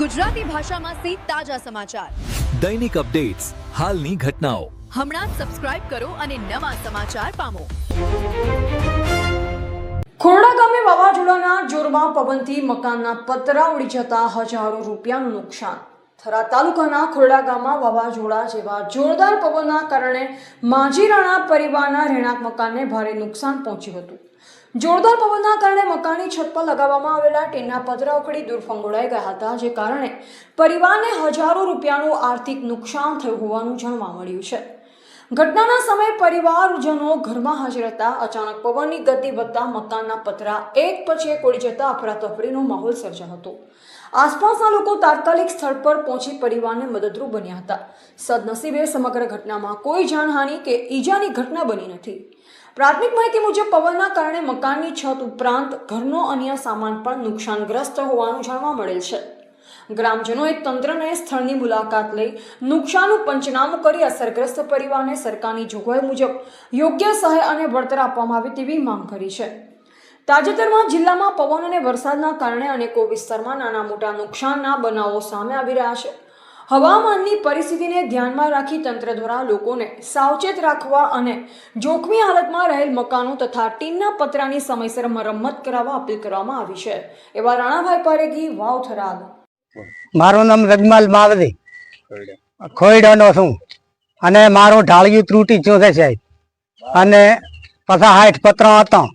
ગુજરાતી ભાષામાં તાજા સમાચાર, દૈનિક અપડેટ્સ, હાલની ઘટનાઓ. હમણાં જ સબસ્ક્રાઇબ કરો અને નવા સમાચાર પામો. ખોરડા ગામે વાવાઝોડાના જોરમાં પવનથી મકાનના પતરા ઉડી જતા હજારો રૂપિયાનું નુકસાન. થરા તાલુકાના ખોરડા ગામમાં વાવાઝોડા જેવા જોરદાર પવનના કારણે માજીરાણા પરિવારના રહેણાંક મકાનને ભારે નુકસાન પહોંચ્યું હતું. જોરદાર પવનના કારણે મકાનની છત પર લગાવવામાં આવેલા ટીનના પતરા ઉખડી દૂર ફંગોળાઈ ગયા હતા, જે કારણે પરિવારને હજારો રૂપિયાનું આર્થિક નુકસાન થયું હોવાનું જાણવા મળ્યું છે. ઘટનાના સમયે પરિવારજનો ઘરમાં હાજર હતા. અચાનક પવનની ગતિ વધતા મકાનના પતરા એક પછી એક ઉડી જતા અફરાતફરીનો માહોલ સર્જાયો હતો. આસપાસના લોકો તાત્કાલિક સ્થળ પર પહોંચી પરિવારને મદદરૂપ બન્યા હતા. સદનસીબે સમગ્ર ઘટનામાં કોઈ જાનહાનિ કે ઈજાની ઘટના બની નથી. પ્રાથમિક માહિતી મુજબ પવનના કારણે મકાનની છત ઉપરાંત ઘરનો અન્ય સામાન પણ નુકસાનગ્રસ્ત હોવાનું જાણવા મળેલ છે. ગ્રામજનોએ તંત્રને સ્થળની મુલાકાત લઈ નુકસાનનું પંચનામું કરી અસરગ્રસ્ત પરિવારને સરકારની જોગવાઈ મુજબ યોગ્ય સહાય અને વળતર આપવામાં આવે તેવી માંગ કરી છે. તાજેતરમાં જિલ્લામાં પવન અને વરસાદના કારણે અનેકો વિસ્તારમાં નાના મોટા નુકસાનના બનાવો સામે આવી રહ્યા છે. હવામાનની પરિસ્થિતિને ધ્યાનમાં રાખી તંત્ર દ્વારા લોકોને સાવચેત રાખવા અને જોખમી હાલતમાં રહેલ મકાનો તથા ટીનના પતરાની સમયસર મરમ્મત કરાવવા અપીલ કરવામાં આવી છે. એવા રાણાભાઈ પારેખી, વાવ, થરાદ. મારું નામ રજમાલ માવદી, ખોઈડાનો છું અને મારું ઢાળિયું તૂટી ગયું છે સાહેબ, અને 50-60 પતરા હતા,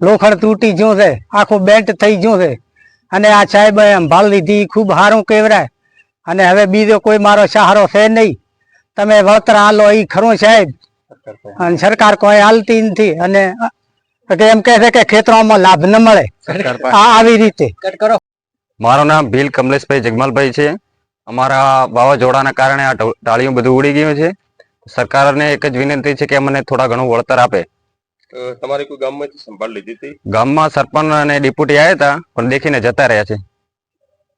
લોખંડ તૂટી ગયું છે, આખું બેન્ટ થઈ ગયું છે. અને આ સાહેબ સંભાળ લીધી, ખૂબ સારું કહેવાય. અને હવે બીજો કોઈ મારો સહારો છે નહીં. તમે વળતર હાલો એ ખરું સાહેબ, અને સરકાર કોઈ હાલતી નથી. અને એમ કહે છે કે ખેતરોમાં લાભ ન મળે, આવી રીતે. મારું નામ ભીલ કમલેશભાઈ જગમાલભાઈ છે. અમારા વાવાઝોડાના કારણે આ ટાળીઓ બધું ઉડી ગયું છે. સરકારને એક જ વિનંતી છે કે અમને થોડા ઘણું વળતર આપે. તમારે કોઈ ગામમાંથી સંભાળ લીધી હતી? ગામમાં સરપંચ અને ડિપ્યુટી આવ્યા હતા, પણ દેખીને જતા રહ્યા છે.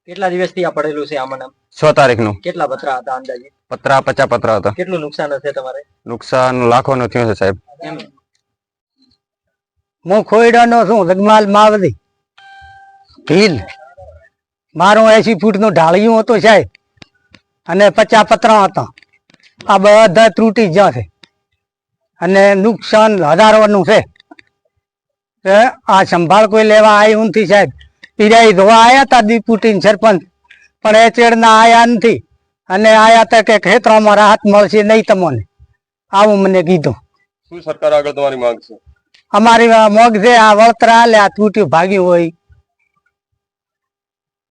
કેટલા દિવસથી આ પડેલું છે? આમાં 6 તારીખનું. કેટલા પતરા હતા અંદાજે? પતરા 50 પતરા હતા. કેટલું નુકસાન હશે તમારે? નુકસાન લાખોનું થયું છે સાહેબ. હું ખોઈડાનો છું, રજમાલ માવદી, ભીલ. મારું 80 ફૂટનું ઢાળિયું હતું સાહેબ, અને 50 પતરા હતા. આ બધા તૂટી ગયા છે અને નુકસાન હજારોનું છે. આ સંભાળ કોઈ લેવા આવ્યું નથી સાહેબ. પીરાઈ ધોવા આવ્યા હતા ડિપ્યુટી સરપંચ, પણ એ ચેડના આવ્યા નથી. અને આવ્યા હતા કે ખેતરોમાં રાહત મળશે નહીં તમને, આવું મને કીધું. શું સરકાર આગળ તમારી માંગ છે? અમારી મોગ છે આ વળતર આલે, આ તૂટ્યું ભાગ્યું હોય